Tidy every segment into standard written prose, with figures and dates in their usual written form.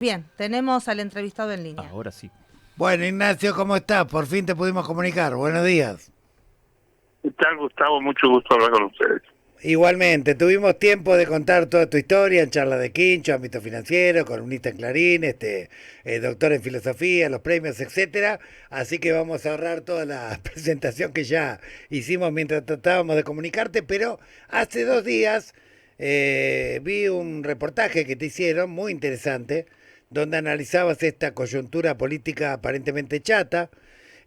Bien, tenemos al entrevistado en línea. Ahora sí. Bueno, Ignacio, ¿cómo estás? Por fin te pudimos comunicar. Buenos días. ¿Qué tal, Gustavo? Mucho gusto hablar con ustedes. Igualmente, tuvimos tiempo de contar toda tu historia en Charla de Quincho, ámbito financiero, columnista en Clarín, doctor en filosofía, los premios, etcétera. Así que vamos a ahorrar toda la presentación que ya hicimos mientras tratábamos de comunicarte, pero hace 2 días vi un reportaje que te hicieron, muy interesante, donde analizabas esta coyuntura política aparentemente chata,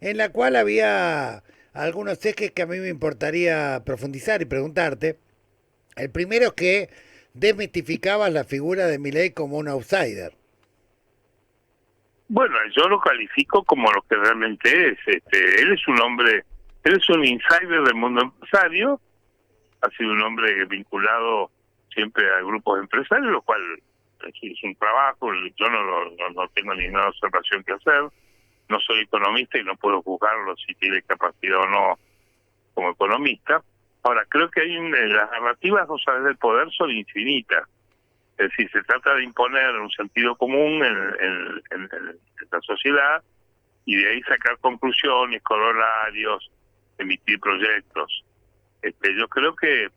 en la cual había algunos ejes que a mí me importaría profundizar y preguntarte. El primero es que desmitificabas la figura de Milei como un outsider. Bueno, yo lo califico como lo que realmente es. Él es un hombre, él es un insider del mundo empresario, ha sido un hombre vinculado siempre a grupos empresarios, lo cual es un trabajo. Yo no tengo ninguna observación que hacer. No soy economista y no puedo juzgarlo si tiene capacidad o no como economista. Ahora, creo que las narrativas, no sabes, del poder son infinitas. Es decir, se trata de imponer un sentido común en la sociedad y de ahí sacar conclusiones, corolarios, emitir proyectos. Yo creo que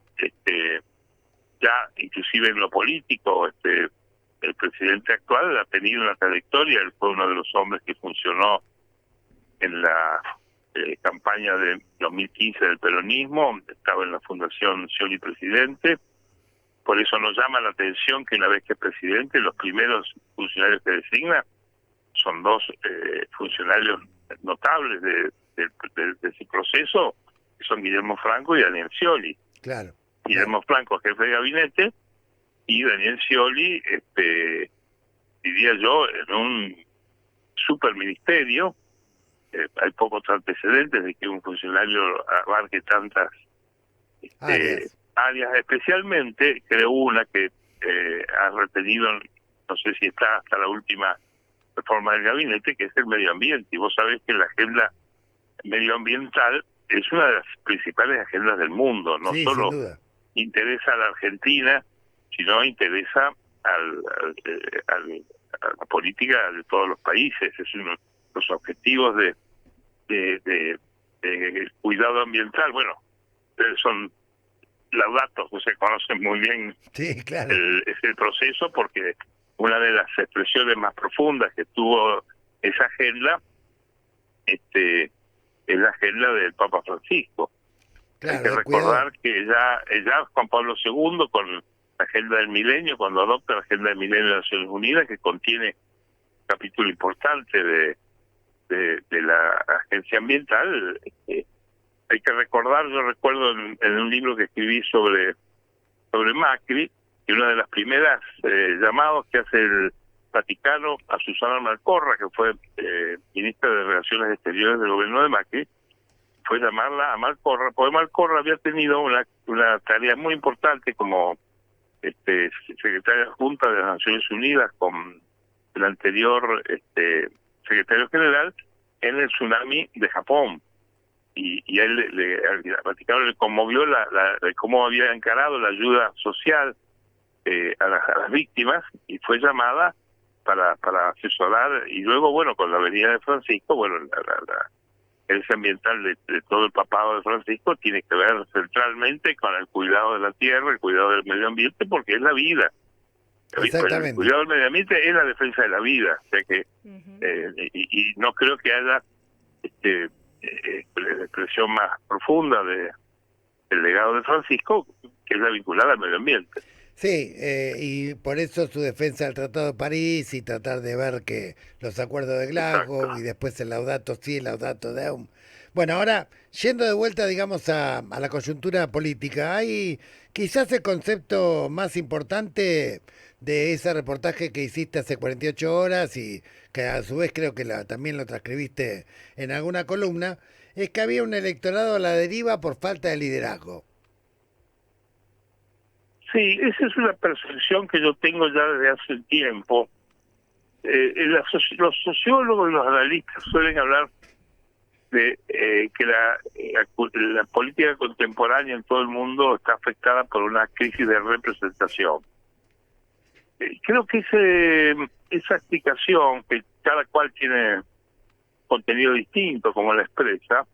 ya, inclusive en lo político, el presidente actual ha tenido una trayectoria. Él fue uno de los hombres que funcionó en la campaña de 2015 del peronismo, estaba en la Fundación Scioli Presidente. Por eso nos llama la atención que una vez que es presidente, los primeros funcionarios que designa son dos funcionarios notables de ese proceso, que son Guillermo Franco y Daniel Scioli. Claro. Guillermo Franco, jefe de gabinete, y Daniel Scioli, diría yo, en un superministerio. Hay pocos antecedentes de que un funcionario abarque tantas áreas. Especialmente creo una que ha retenido, no sé si está hasta la última reforma del gabinete, que es el medio ambiente. Y vos sabés que la agenda medioambiental es una de las principales agendas del mundo. No Sí, sin solo duda. interesa a la Argentina, sino interesa a la política de todos los países. Es uno de los objetivos de cuidado ambiental. Bueno, son los datos que se conocen muy bien. Sí, claro. Es el proceso, porque una de las expresiones más profundas que tuvo esa agenda es la agenda del Papa Francisco. Claro, Hay que recordar que ya Juan Pablo II, con la agenda del milenio, cuando adopta la agenda del milenio de las Naciones Unidas, que contiene un capítulo importante de la agencia ambiental, hay que recordar, yo recuerdo en un libro que escribí sobre Macri, que una de las primeras llamados que hace el Vaticano a Susana Malcorra, que fue ministra de Relaciones Exteriores del gobierno de Macri, fue llamarla a Malcorra, porque Malcorra había tenido una tarea muy importante como secretaria adjunta de las Naciones Unidas con el anterior secretario general en el tsunami de Japón. Y a él al Vaticano le conmovió cómo había encarado la ayuda social a las víctimas, y fue llamada para asesorar. Y luego, bueno, con la venida de Francisco, bueno, la herencia ambiental de todo el papado de Francisco tiene que ver centralmente con el cuidado de la tierra, el cuidado del medio ambiente, porque es la vida. El Exactamente. cuidado del medio ambiente es la defensa de la vida. O sea que y no creo que haya la expresión más profunda del legado de Francisco, que es la vinculada al medio ambiente. Sí, y por eso su defensa del Tratado de París y tratar de ver que los acuerdos de Exacto. Glasgow y después el Laudato Si, el Laudato Deum. Bueno, ahora, yendo de vuelta, digamos, a la coyuntura política, hay quizás el concepto más importante de ese reportaje que hiciste hace 48 horas y que a su vez creo que también lo transcribiste en alguna columna, es que había un electorado a la deriva por falta de liderazgo. Sí, esa es una percepción que yo tengo ya desde hace tiempo. Los sociólogos y los analistas suelen hablar de que la política contemporánea en todo el mundo está afectada por una crisis de representación. Creo que esa explicación, que cada cual tiene contenido distinto, como la expresa,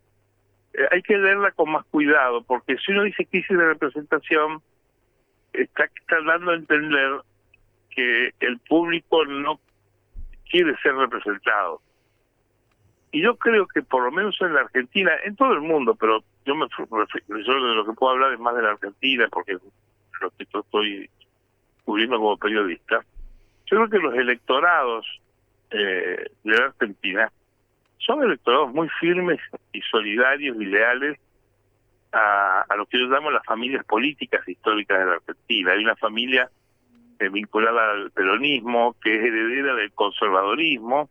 hay que leerla con más cuidado, porque si uno dice crisis de representación, está dando a entender que el público no quiere ser representado. Y yo creo que por lo menos en la Argentina, en todo el mundo, pero yo de lo que puedo hablar es más de la Argentina, porque lo que yo estoy cubriendo como periodista. Yo creo que los electorados de la Argentina son electorados muy firmes y solidarios y leales a lo que yo llamo las familias políticas históricas de la Argentina. Hay una familia vinculada al peronismo, que es heredera del conservadorismo,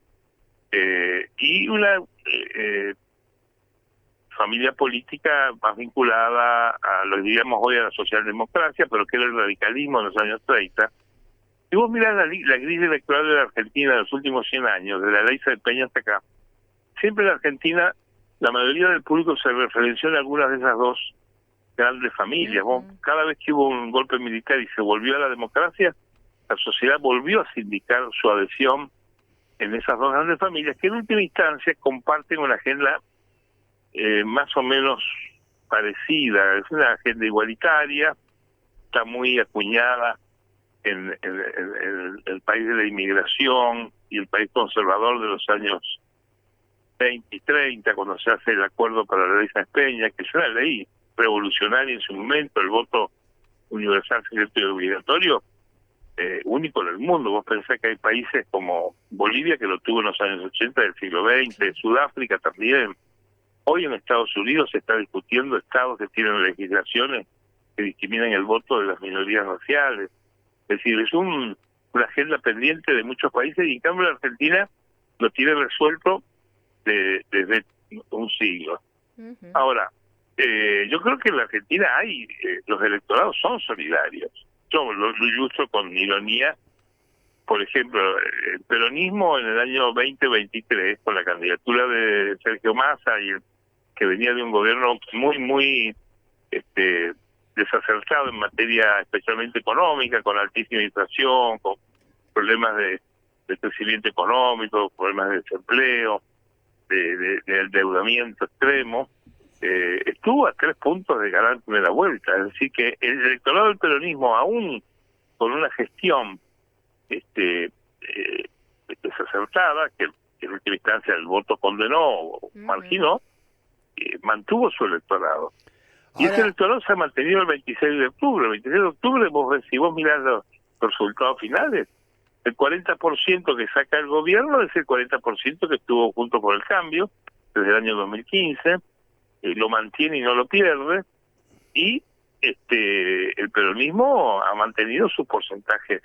y una familia política más vinculada a lo que diríamos hoy a la socialdemocracia, pero que era el radicalismo en los años 30. Si vos mirás la grilla electoral de la Argentina de los últimos 100 años, de la ley de Peña hasta acá, siempre en la Argentina la mayoría del público se referenció en algunas de esas dos grandes familias. Vos, cada vez que hubo un golpe militar y se volvió a la democracia, la sociedad volvió a sindicar su adhesión en esas dos grandes familias, que en última instancia comparten una agenda más o menos parecida. Es una agenda igualitaria, está muy acuñada en el país de la inmigración y el país conservador de los años 20 y 30, cuando se hace el acuerdo para la ley Sáenz Peña, que es una ley revolucionaria en su momento, el voto universal, secreto y obligatorio, único en el mundo. Vos pensás que hay países como Bolivia, que lo tuvo en los años 80 del siglo XX, Sudáfrica también. Hoy en Estados Unidos se está discutiendo estados que tienen legislaciones que discriminan el voto de las minorías raciales. Es decir, es una agenda pendiente de muchos países, y en cambio la Argentina lo tiene resuelto desde un siglo. Ahora, yo creo que en la Argentina los electorados son solidarios. Yo lo ilustro con ironía. Por ejemplo, el peronismo en el año 2023, con la candidatura de Sergio Massa, que venía de un gobierno muy desacertado en materia especialmente económica, con altísima inflación, con problemas de crecimiento económico, problemas de desempleo, de endeudamiento extremo, estuvo a 3 puntos de ganar primera vuelta. Es decir, que el electorado del peronismo, aún con una gestión desacertada, que en última instancia el voto condenó o marginó, mantuvo su electorado. Y ese electorado se ha mantenido el 26 de octubre. El 26 de octubre, si vos mirás los resultados finales, el 40% que saca el gobierno es el 40% que estuvo junto por el cambio desde el año 2015, lo mantiene y no lo pierde, y el peronismo ha mantenido sus porcentajes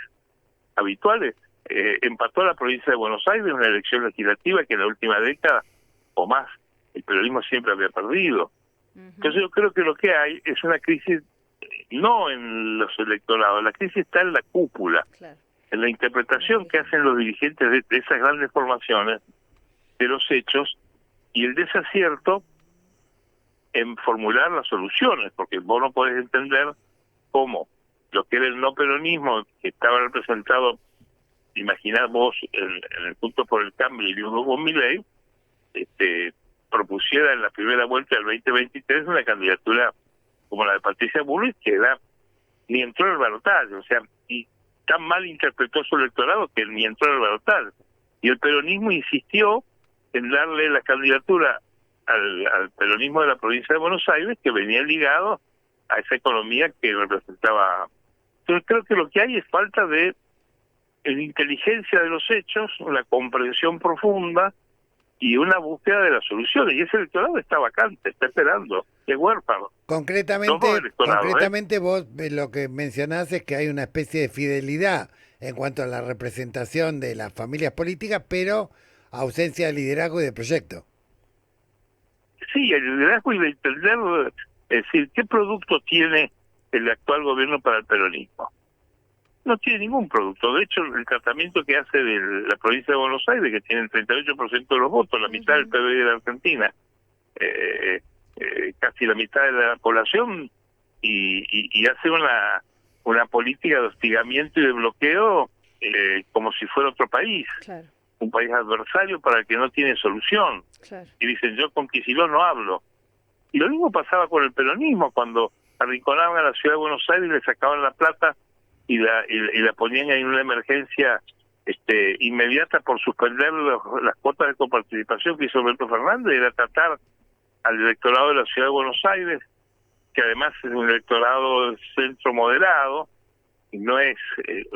habituales. Empató a la provincia de Buenos Aires en una elección legislativa que en la última década o más el peronismo siempre había perdido. Entonces yo creo que lo que hay es una crisis no en los electorados, la crisis está en la cúpula, en la interpretación que hacen los dirigentes de esas grandes formaciones de los hechos, y el desacierto en formular las soluciones, porque vos no podés entender cómo lo que era el no peronismo, que estaba representado, imaginad vos, en el punto por el cambio y Hugo Milei, propusiera en la primera vuelta del 2023 una candidatura como la de Patricia Bullrich, que ni entró en el balotaje, o sea, y tan mal interpretó su electorado que ni entró en el balotaje. Y el peronismo insistió en darle la candidatura al peronismo de la provincia de Buenos Aires, que venía ligado a esa economía que representaba. Entonces creo que lo que hay es falta de inteligencia de los hechos, una comprensión profunda y una búsqueda de las soluciones. Y ese electorado está vacante, está esperando, es huérfano. Concretamente vos lo que mencionás es que hay una especie de fidelidad en cuanto a la representación de las familias políticas, pero ausencia de liderazgo y de proyecto. Sí, el liderazgo y de entender, es decir, ¿qué producto tiene el actual gobierno para el peronismo? No tiene ningún producto. De hecho, el tratamiento que hace de la provincia de Buenos Aires, que tiene el 38% de los votos, la mitad del PBI de la Argentina, casi la mitad de la población, y hace una política de hostigamiento y de bloqueo como si fuera otro país, Claro, un país adversario para el que no tiene solución. claro. Y dicen, yo con Kicillof no hablo. Y lo mismo pasaba con el peronismo, cuando arrinconaban a la ciudad de Buenos Aires y le sacaban la plata y la ponían en una emergencia inmediata por suspender las cuotas de coparticipación que hizo Alberto Fernández. Era tratar al electorado de la ciudad de Buenos Aires, que además es un electorado centro moderado, y no es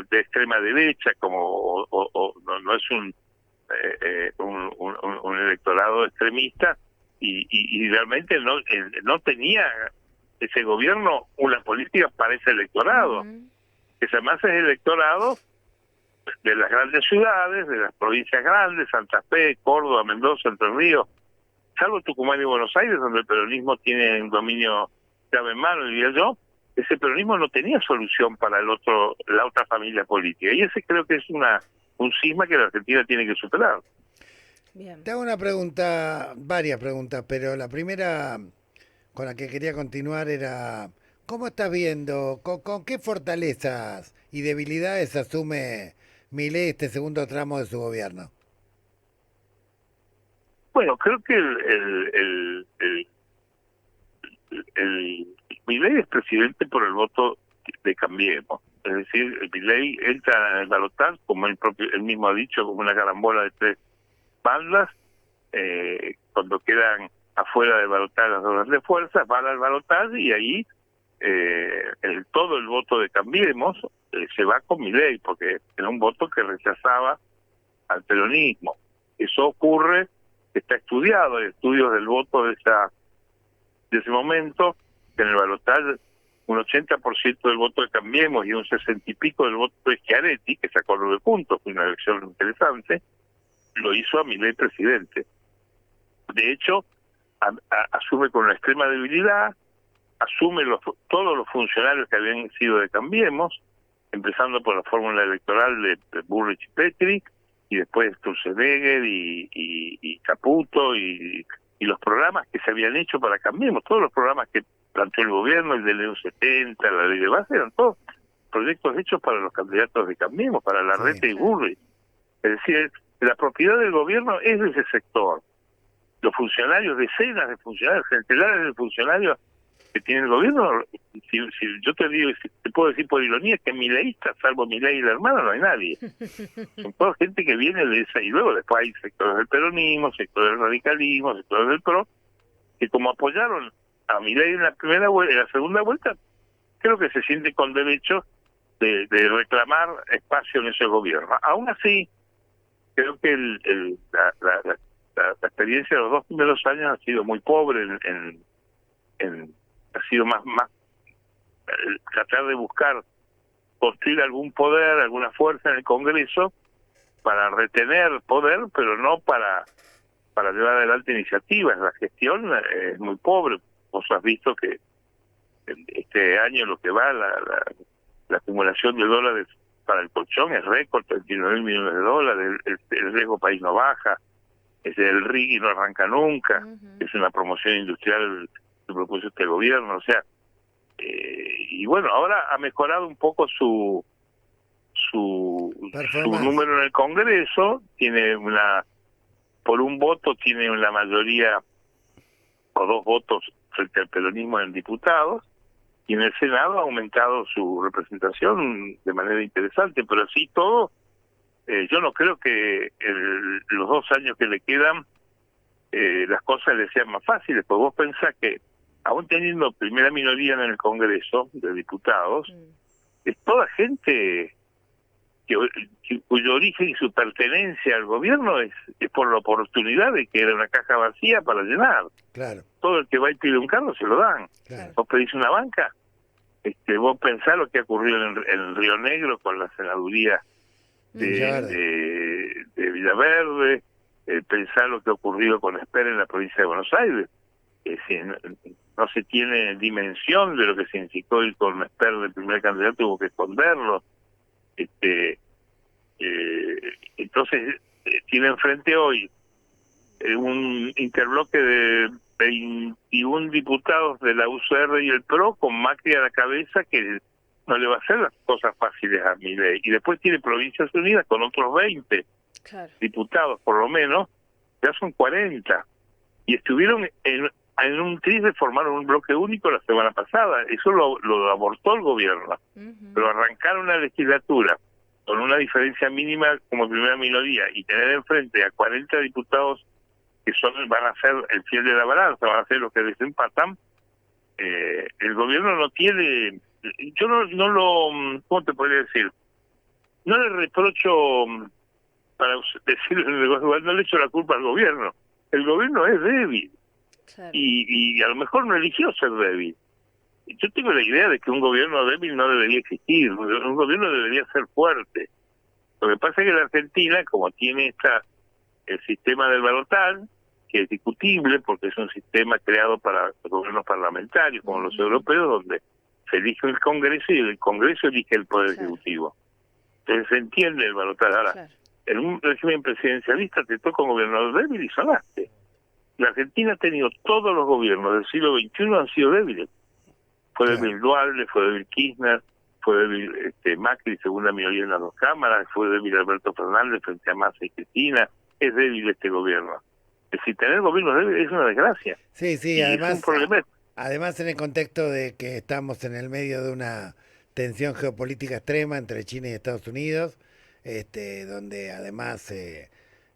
de extrema derecha, como no es un electorado extremista, y realmente no tenía ese gobierno una política para ese electorado, que además es el electorado de las grandes ciudades, de las provincias grandes, Santa Fe, Córdoba, Mendoza, Entre Ríos, salvo Tucumán y Buenos Aires, donde el peronismo tiene un dominio llave en mano, diría yo. Ese peronismo no tenía solución para la otra familia política, y ese creo que es un cisma que la Argentina tiene que superar. Bien. Te hago una pregunta, varias preguntas, pero la primera con la que quería continuar era, ¿cómo estás viendo, con qué fortalezas y debilidades asume Milei este segundo tramo de su gobierno? Bueno, creo que el Milei es presidente por el voto de Cambiemos. Es decir, el Milei entra en el balotaje, como él mismo ha dicho, como una carambola de tres bandas. Cuando quedan afuera del balotaje las dos grandes fuerzas, van al balotaje y ahí todo el voto de Cambiemos se va con Milei, porque era un voto que rechazaba al peronismo. Eso ocurre, está estudiado, hay estudios del voto de ese momento, que en el balotaje un 80% del voto de Cambiemos y un 60 y pico del voto de Schiaretti, que sacó 9 puntos, fue una elección interesante, lo hizo a Milei presidente. De hecho, asume con una extrema debilidad, asume todos los funcionarios que habían sido de Cambiemos, empezando por la fórmula electoral de Bullrich y Petri, y después Sturzenegger y Caputo, y los programas que se habían hecho para Cambiemos, todos los programas que planteó el gobierno, el del EU70, la ley de base, eran todos proyectos hechos para los candidatos de Cambiemos, para Larreta y Bullrich. Es decir, la propiedad del gobierno es de ese sector. Los funcionarios, decenas de funcionarios, centenares de funcionarios que tiene el gobierno, si yo te puedo decir por ironía que mileístas, salvo Milei y la hermana, no hay nadie. Son toda gente que viene de esa, y luego después hay sectores del peronismo, sectores del radicalismo, sectores del PRO, que como apoyaron a Milei en la primera vuelta, en la segunda vuelta, creo que se siente con derecho de reclamar espacio en ese gobierno. Aún así, creo que la experiencia de los 2 primeros años ha sido muy pobre ha sido más tratar de buscar construir algún poder, alguna fuerza en el Congreso para retener poder, pero no para llevar adelante iniciativas. La gestión es muy pobre. Vos has visto que este año lo que va, la acumulación de dólares para el colchón es récord, 39.000 millones de dólares, el riesgo país no baja, el RIGI no arranca nunca, es una promoción industrial que propuso este gobierno, o sea, y bueno, ahora ha mejorado un poco su número en el Congreso, tiene por un voto tiene una mayoría o 2 votos frente al peronismo en diputados, y en el Senado ha aumentado su representación de manera interesante, pero así todo, yo no creo que los 2 años que le quedan las cosas le sean más fáciles, porque vos pensás que aún teniendo primera minoría en el Congreso de diputados, es toda gente cuyo origen y su pertenencia al gobierno es por la oportunidad de que era una caja vacía para llenar. Claro. Todo el que va y pide un cargo se lo dan. Claro. Vos pedís una banca, vos pensás lo que ha ocurrido en Río Negro con la senaduría de Villaverde, pensá lo que ha ocurrido con Esper en la provincia de Buenos Aires. Es decir, no se tiene dimensión de lo que significó ir con Esper del primer candidato, tuvo que esconderlo. Entonces tiene enfrente hoy un interbloque de 21 diputados de la UCR y el PRO con Macri a la cabeza, que no le va a hacer las cosas fáciles a Milei. Y después tiene Provincias Unidas con otros 20 diputados, por lo menos, ya son 40. Y estuvieron en un tris de formar un bloque único la semana pasada. Eso lo abortó el gobierno. Pero arrancar una legislatura con una diferencia mínima como primera minoría y tener enfrente a 40 diputados que van a ser el fiel de la balanza, van a ser los que desempatan, el gobierno no tiene... Yo no lo... ¿Cómo te podría decir? No le reprocho, para decirlo en el negocio, no le echo la culpa al gobierno. El gobierno es débil. Claro. Y a lo mejor no eligió ser débil. Yo tengo la idea de que un gobierno débil no debería existir. Un gobierno debería ser fuerte. Lo que pasa es que la Argentina, como tiene el sistema del balotaje, que es discutible porque es un sistema creado para gobiernos parlamentarios, como los europeos, donde se elige el Congreso y el Congreso elige el Poder Ejecutivo. Entonces se entiende el balotaje. Ahora, en un régimen presidencialista te toca un gobierno débil y sonaste. La Argentina ha tenido todos los gobiernos del siglo XXI han sido débiles. Fue débil Dualde, fue débil Kirchner, fue débil Macri, segunda mayoría en las dos cámaras, fue débil Alberto Fernández frente a Massa y Cristina. Es débil este gobierno. Es decir, tener gobiernos débiles es una desgracia. Sí, y además, es un problema. Además en el contexto de que estamos en el medio de una tensión geopolítica extrema entre China y Estados Unidos, donde además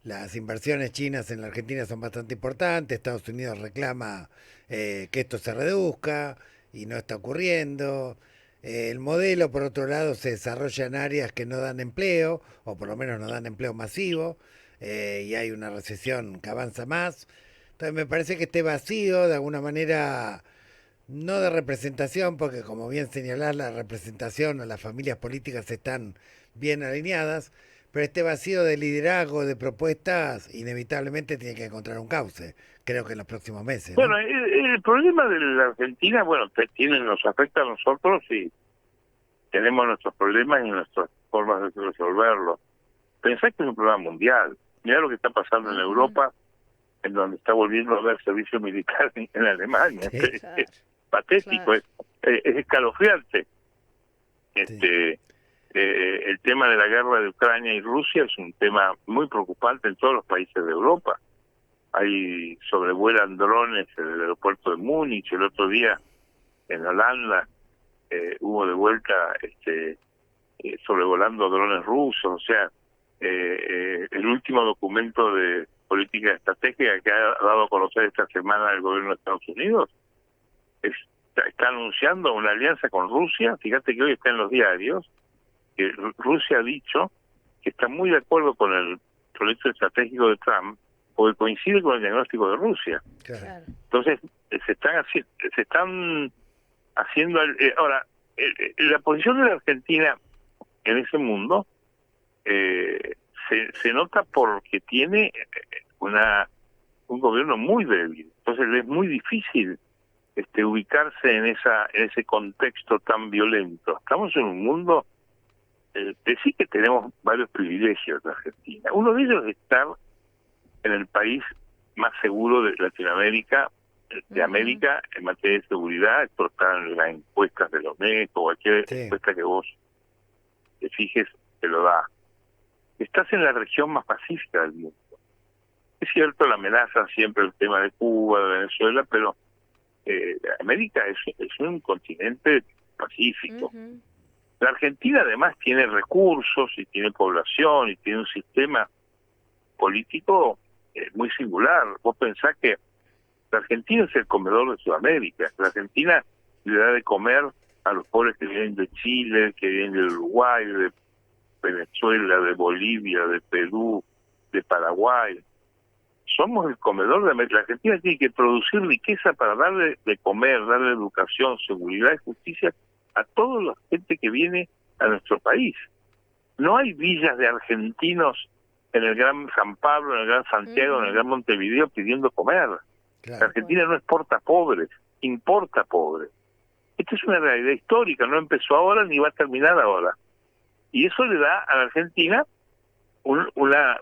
las inversiones chinas en la Argentina son bastante importantes. Estados Unidos reclama que esto se reduzca y no está ocurriendo. El modelo, por otro lado, se desarrolla en áreas que no dan empleo, o por lo menos no dan empleo masivo, y hay una recesión que avanza más. Entonces me parece que este vacío, de alguna manera, no de representación, porque como bien señalás, la representación o las familias políticas están bien alineadas, pero este vacío de liderazgo, de propuestas, inevitablemente tiene que encontrar un cauce, creo que en los próximos meses, ¿no? Bueno, el problema de la Argentina, bueno, nos afecta a nosotros y tenemos nuestros problemas y nuestras formas de resolverlos. Pensá que es un problema mundial. Mirá lo que está pasando en Europa, en donde está volviendo a haber servicio militar en Alemania. Sí, es patético, es escalofriante. El tema de la guerra de Ucrania y Rusia es un tema muy preocupante en todos los países de Europa. Ahí sobrevuelan drones en el aeropuerto de Múnich. El otro día en Holanda hubo de vuelta sobrevolando drones rusos. O sea, el último documento de política estratégica que ha dado a conocer esta semana el gobierno de Estados Unidos está anunciando una alianza con Rusia. Fíjate que hoy está en los diarios que Rusia ha dicho que está muy de acuerdo con el proyecto estratégico de Trump porque coincide con el diagnóstico de Rusia. Claro. Entonces se están haciendo ahora la posición de la Argentina en ese mundo se nota porque tiene un gobierno muy débil. Entonces es muy difícil ubicarse en ese contexto tan violento. Estamos en un mundo sí que tenemos varios privilegios en Argentina. Uno de ellos es estar en el país más seguro de Latinoamérica, de América, en materia de seguridad. Esto está en las encuestas de los MEC o cualquier encuesta que vos te fijes, te lo da. Estás en la región más pacífica del mundo. Es cierto, la amenaza siempre el tema de Cuba, de Venezuela, pero América es un continente pacífico. La Argentina además tiene recursos y tiene población y tiene un sistema político muy singular. Vos pensás que la Argentina es el comedor de Sudamérica. La Argentina le da de comer a los pobres que vienen de Chile, que vienen de Uruguay, de Venezuela, de Bolivia, de Perú, de Paraguay. Somos el comedor de América. La Argentina tiene que producir riqueza para darle de comer, darle educación, seguridad y justicia a toda la gente que viene a nuestro país. No hay villas de argentinos en el Gran San Pablo, en el Gran Santiago, en el Gran Montevideo pidiendo comer. Claro. La Argentina no exporta pobres, importa pobres. Esta es una realidad histórica, no empezó ahora ni va a terminar ahora. Y eso le da a la Argentina una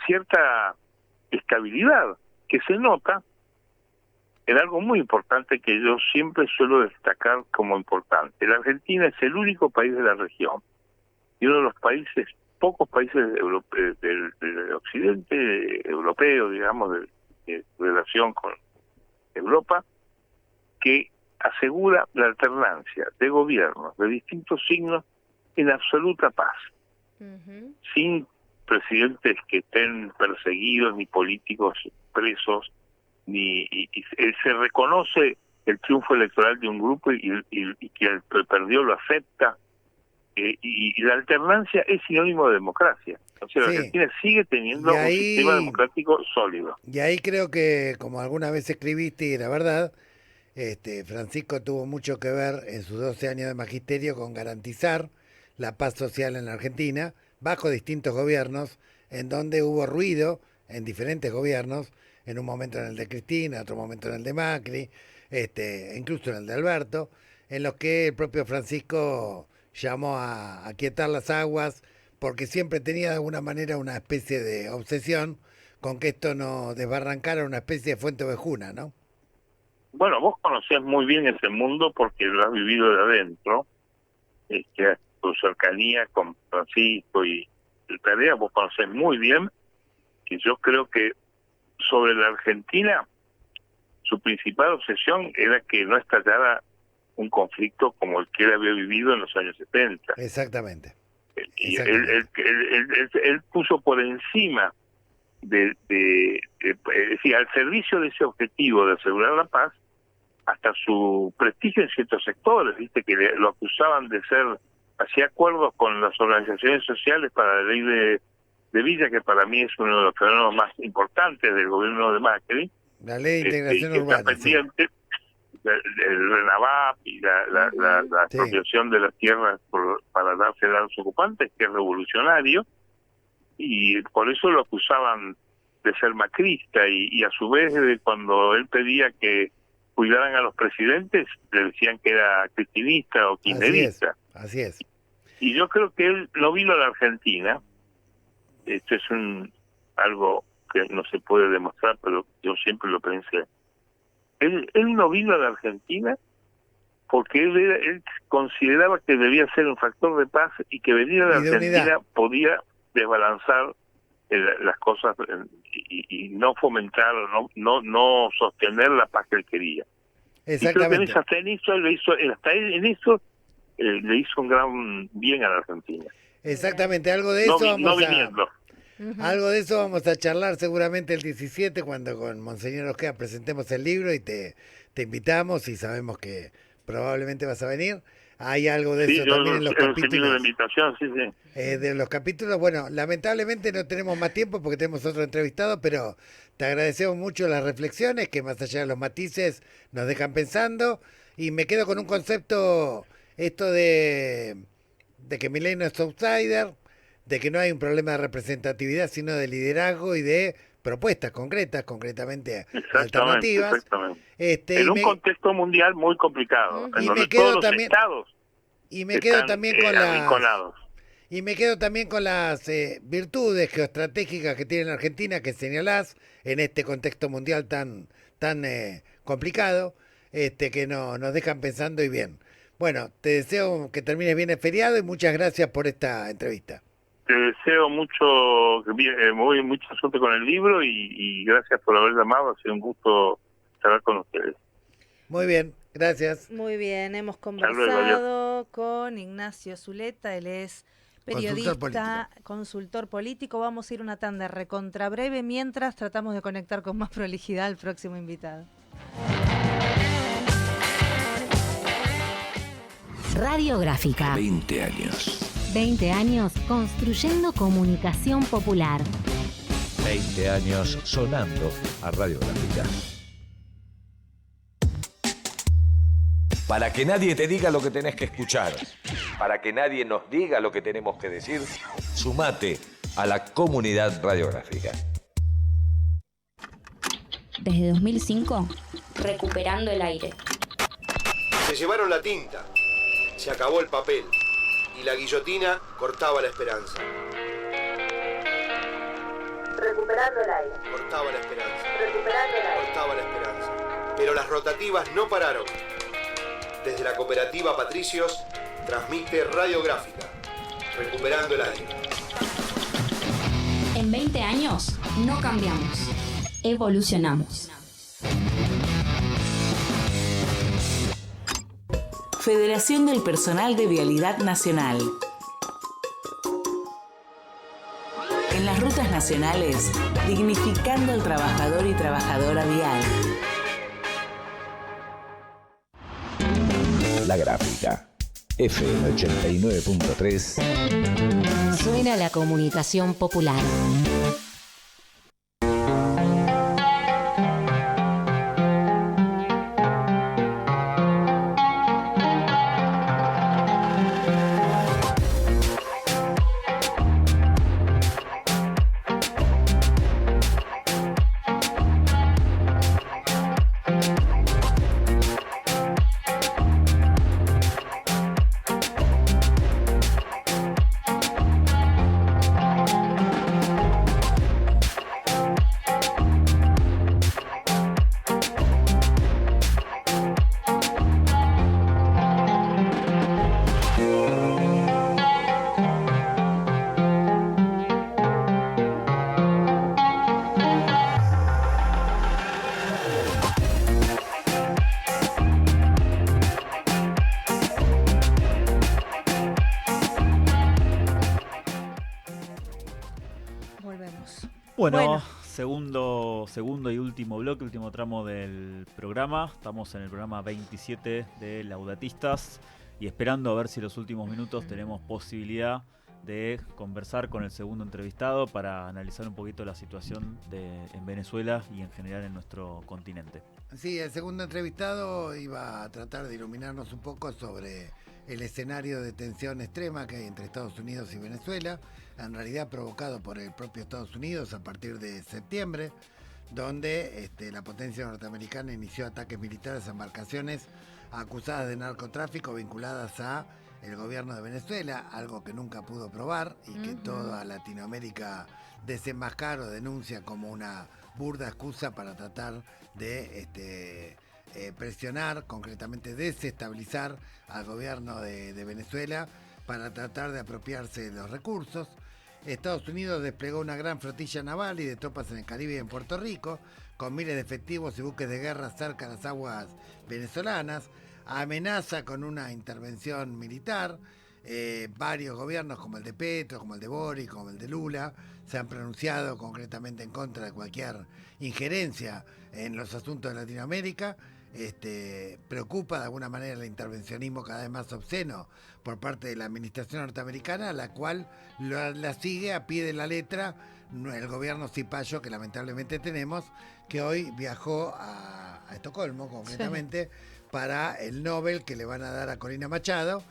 cierta estabilidad que se nota en algo muy importante que yo siempre suelo destacar como importante. La Argentina es el único país de la región y uno de los países, pocos países del occidente europeo, digamos, de relación con Europa, que asegura la alternancia de gobiernos de distintos signos en absoluta paz, sin presidentes que estén perseguidos, ni políticos presos, y se reconoce el triunfo electoral de un grupo y que el que perdió lo acepta, y la alternancia es sinónimo de democracia. O sea, la Argentina sigue teniendo un sistema democrático sólido. Y ahí creo que, como alguna vez escribiste, y era verdad, Francisco tuvo mucho que ver en sus 12 años de magisterio con garantizar la paz social en la Argentina, bajo distintos gobiernos, en donde hubo ruido en diferentes gobiernos, en un momento en el de Cristina, otro momento en el de Macri, incluso en el de Alberto, en los que el propio Francisco llamó a aquietar las aguas, porque siempre tenía de alguna manera una especie de obsesión con que esto no desbarrancara una especie de fuente ovejuna, ¿no? Bueno, vos conocés muy bien ese mundo porque lo has vivido de adentro, tu cercanía con Francisco y el Tarea, vos conocés muy bien que yo creo que sobre la Argentina su principal obsesión era que no estallara un conflicto como el que él había vivido en los años 70. Exactamente. Y él puso por encima es decir, al servicio de ese objetivo de asegurar la paz, hasta su prestigio en ciertos sectores, viste que lo acusaban de hacía acuerdos con las organizaciones sociales para la ley de Villa, que para mí es uno de los fenómenos más importantes del gobierno de Macri. La ley de integración urbana. Está pendiente del RENAVAP y la expropiación de las tierras para dársela a los ocupantes, que es revolucionario, y por eso lo acusaban de ser macrista, y a su vez cuando él pedía que cuidaran a los presidentes, le decían que era cristinista o kirchnerista. Así es. Y yo creo que él no vino a la Argentina, esto es algo que no se puede demostrar, pero yo siempre lo pensé. Él no vino a la Argentina porque él consideraba que debía ser un factor de paz y que venir a la Argentina podía desbalanzar las cosas y no fomentar, no sostener la paz que él quería. Exactamente. Y creo que en eso le hizo un gran bien a la Argentina. Exactamente, algo de eso algo de eso vamos a charlar seguramente el 17 cuando con Monseñor Ojea presentemos el libro y te invitamos, y sabemos que probablemente vas a venir. Hay algo de eso también en los capítulos. De invitación, sí. De los capítulos, bueno, lamentablemente no tenemos más tiempo porque tenemos otro entrevistado, pero te agradecemos mucho las reflexiones que más allá de los matices nos dejan pensando, y me quedo con un concepto, esto de que Milei no es outsider, de que no hay un problema de representatividad, sino de liderazgo y de propuestas concretamente alternativas. Exactamente. En un contexto mundial muy complicado, en donde todos los estados arrinconados. Y me quedo también con las virtudes geoestratégicas que tiene la Argentina, que señalás en este contexto mundial tan complicado, que nos dejan pensando y bien. Bueno, te deseo que termines bien el feriado y muchas gracias por esta entrevista. Te deseo mucha suerte con el libro y gracias por haber llamado. Ha sido un gusto estar con ustedes. Muy bien, gracias. Muy bien, hemos conversado con Ignacio Zuleta, él es periodista, consultor político. Vamos a ir una tanda recontra breve mientras tratamos de conectar con más prolijidad al próximo invitado. Radiográfica. 20 años. 20 años construyendo comunicación popular. 20 años sonando a Radiográfica. Para que nadie te diga lo que tenés que escuchar, para que nadie nos diga lo que tenemos que decir, sumate a la comunidad radiográfica. Desde 2005, recuperando el aire. Se llevaron la tinta, se acabó el papel y la guillotina cortaba la esperanza. Recuperando el aire. Cortaba la esperanza. Recuperando el aire. Cortaba la esperanza. Pero las rotativas no pararon. Desde la cooperativa Patricios, transmite Radiográfica, recuperando el aire. En 20 años no cambiamos, evolucionamos. Federación del Personal de Vialidad Nacional. En las rutas nacionales, dignificando al trabajador y trabajadora vial. La Gráfica, FM 89.3. Suena la comunicación popular. Bueno, segundo y último bloque, último tramo del programa. Estamos en el programa 27 de Laudatistas y esperando a ver si en los últimos minutos tenemos posibilidad de conversar con el segundo entrevistado para analizar un poquito la situación en Venezuela y en general en nuestro continente. Sí, el segundo entrevistado iba a tratar de iluminarnos un poco sobre el escenario de tensión extrema que hay entre Estados Unidos y Venezuela, en realidad provocado por el propio Estados Unidos a partir de septiembre, donde la potencia norteamericana inició ataques militares a embarcaciones acusadas de narcotráfico vinculadas a el gobierno de Venezuela, algo que nunca pudo probar y que toda Latinoamérica desenmascara o denuncia como una burda excusa para tratar de presionar, concretamente desestabilizar al gobierno de Venezuela para tratar de apropiarse de los recursos. Estados Unidos desplegó una gran flotilla naval y de tropas en el Caribe y en Puerto Rico, con miles de efectivos y buques de guerra cerca de las aguas venezolanas, amenaza con una intervención militar. Varios gobiernos como el de Petro, como el de Boric, como el de Lula, se han pronunciado concretamente en contra de cualquier injerencia en los asuntos de Latinoamérica. Preocupa de alguna manera el intervencionismo cada vez más obsceno por parte de la administración norteamericana, la cual la sigue a pie de la letra el gobierno cipayo que lamentablemente tenemos, que hoy viajó a Estocolmo concretamente, sí, para el Nobel que le van a dar a Corina Machado.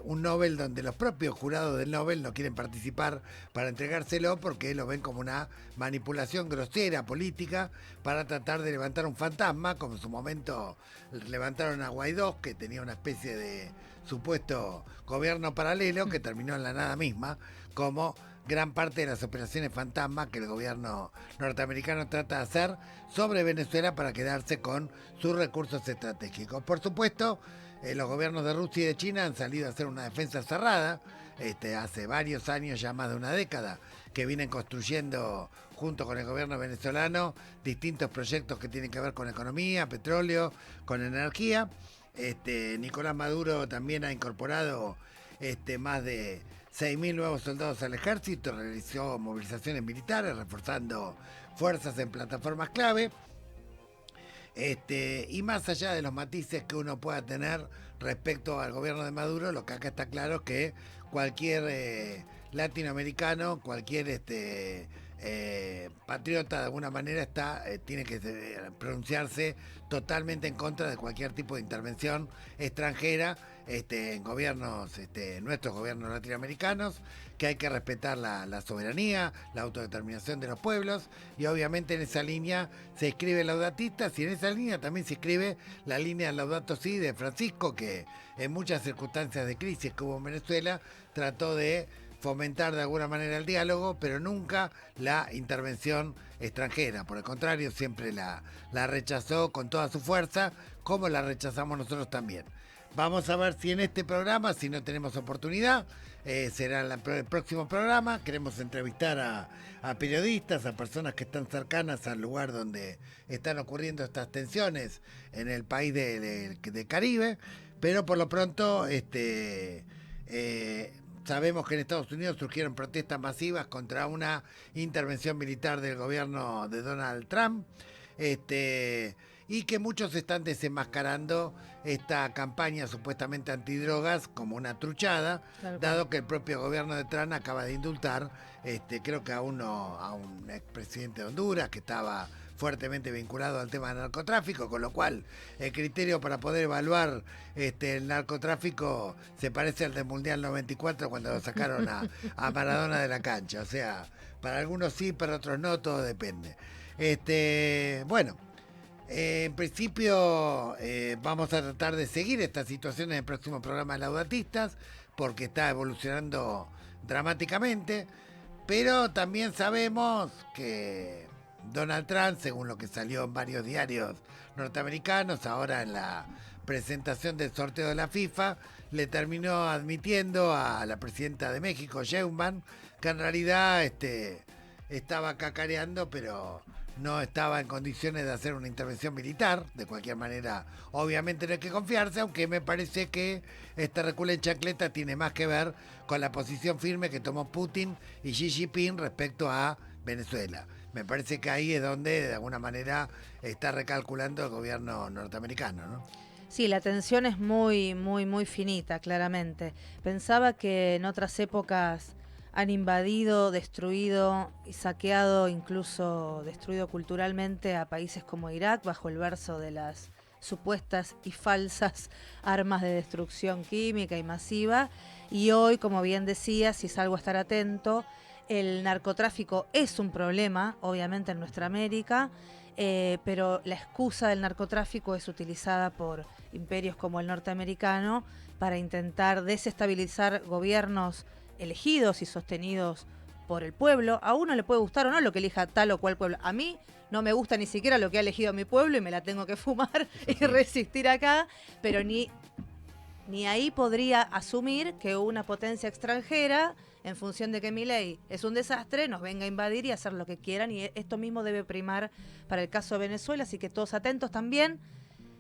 Un Nobel donde los propios jurados del Nobel no quieren participar para entregárselo porque lo ven como una manipulación grosera política para tratar de levantar un fantasma, como en su momento levantaron a Guaidó, que tenía una especie de supuesto gobierno paralelo que terminó en la nada misma, como gran parte de las operaciones fantasma que el gobierno norteamericano trata de hacer sobre Venezuela para quedarse con sus recursos estratégicos. Por supuesto, los gobiernos de Rusia y de China han salido a hacer una defensa cerrada, hace varios años, ya más de una década, que vienen construyendo junto con el gobierno venezolano distintos proyectos que tienen que ver con economía, petróleo, con energía. Nicolás Maduro también ha incorporado más de 6.000 nuevos soldados al ejército, realizó movilizaciones militares, reforzando fuerzas en plataformas clave. Y más allá de los matices que uno pueda tener respecto al gobierno de Maduro, lo que acá está claro es que cualquier latinoamericano, cualquier patriota de alguna manera tiene que pronunciarse totalmente en contra de cualquier tipo de intervención extranjera en gobiernos, nuestros gobiernos latinoamericanos, que hay que respetar la soberanía, la autodeterminación de los pueblos, y obviamente en esa línea se escribe Laudatistas, y en esa línea también se escribe la línea Laudato Si de Francisco, que en muchas circunstancias de crisis que hubo en Venezuela trató de fomentar de alguna manera el diálogo, pero nunca la intervención extranjera. Por el contrario, siempre la rechazó con toda su fuerza, como la rechazamos nosotros también. Vamos a ver si en este programa, si no tenemos oportunidad, será el próximo programa. Queremos entrevistar a periodistas, a personas que están cercanas al lugar donde están ocurriendo estas tensiones en el país de Caribe, pero por lo pronto sabemos que en Estados Unidos surgieron protestas masivas contra una intervención militar del gobierno de Donald Trump, y que muchos están desenmascarando esta campaña supuestamente antidrogas como una truchada, dado que el propio gobierno de Trump acaba de indultar, creo que a un expresidente de Honduras que estaba fuertemente vinculado al tema del narcotráfico, con lo cual el criterio para poder evaluar el narcotráfico se parece al del Mundial 94 cuando lo sacaron a Maradona de la cancha. O sea, para algunos sí, para otros no, todo depende. Bueno, en principio vamos a tratar de seguir esta situación en el próximo programa de Laudatistas, porque está evolucionando dramáticamente, pero también sabemos que Donald Trump, según lo que salió en varios diarios norteamericanos, ahora en la presentación del sorteo de la FIFA, le terminó admitiendo a la presidenta de México, Sheinbaum, que en realidad estaba cacareando, pero no estaba en condiciones de hacer una intervención militar. De cualquier manera, obviamente no hay que confiarse, aunque me parece que esta recula en chancleta tiene más que ver con la posición firme que tomó Putin y Xi Jinping respecto a Venezuela. Me parece que ahí es donde de alguna manera está recalculando el gobierno norteamericano, ¿no? Sí, la tensión es muy, muy, muy finita, claramente. Pensaba que en otras épocas han invadido, destruido y saqueado, incluso destruido culturalmente a países como Irak, bajo el verso de las supuestas y falsas armas de destrucción química y masiva. Y hoy, como bien decía, si es algo a estar atento, el narcotráfico es un problema, obviamente, en nuestra América, pero la excusa del narcotráfico es utilizada por imperios como el norteamericano para intentar desestabilizar gobiernos elegidos y sostenidos por el pueblo. A uno le puede gustar o no lo que elija tal o cual pueblo. A mí no me gusta ni siquiera lo que ha elegido mi pueblo y me la tengo que fumar y resistir acá, pero ni ahí podría asumir que una potencia extranjera, en función de que Milei es un desastre, nos venga a invadir y hacer lo que quieran, y esto mismo debe primar para el caso de Venezuela, así que todos atentos también.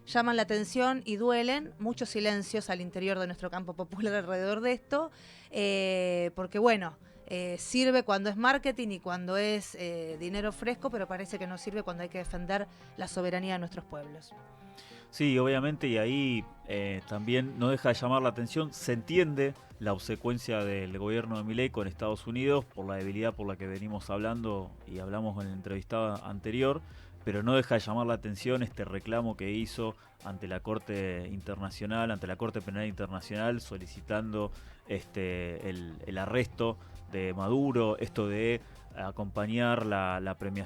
Llaman la atención y duelen muchos silencios al interior de nuestro campo popular alrededor de esto, porque bueno, sirve cuando es marketing y cuando es dinero fresco, pero parece que no sirve cuando hay que defender la soberanía de nuestros pueblos. Sí, obviamente, y ahí también no deja de llamar la atención, se entiende la obsecuencia del gobierno de Milei con Estados Unidos por la debilidad por la que venimos hablando y hablamos en la entrevista anterior, pero no deja de llamar la atención este reclamo que hizo ante la Corte Internacional, ante la Corte Penal Internacional, solicitando el arresto de Maduro, esto de acompañar la premiación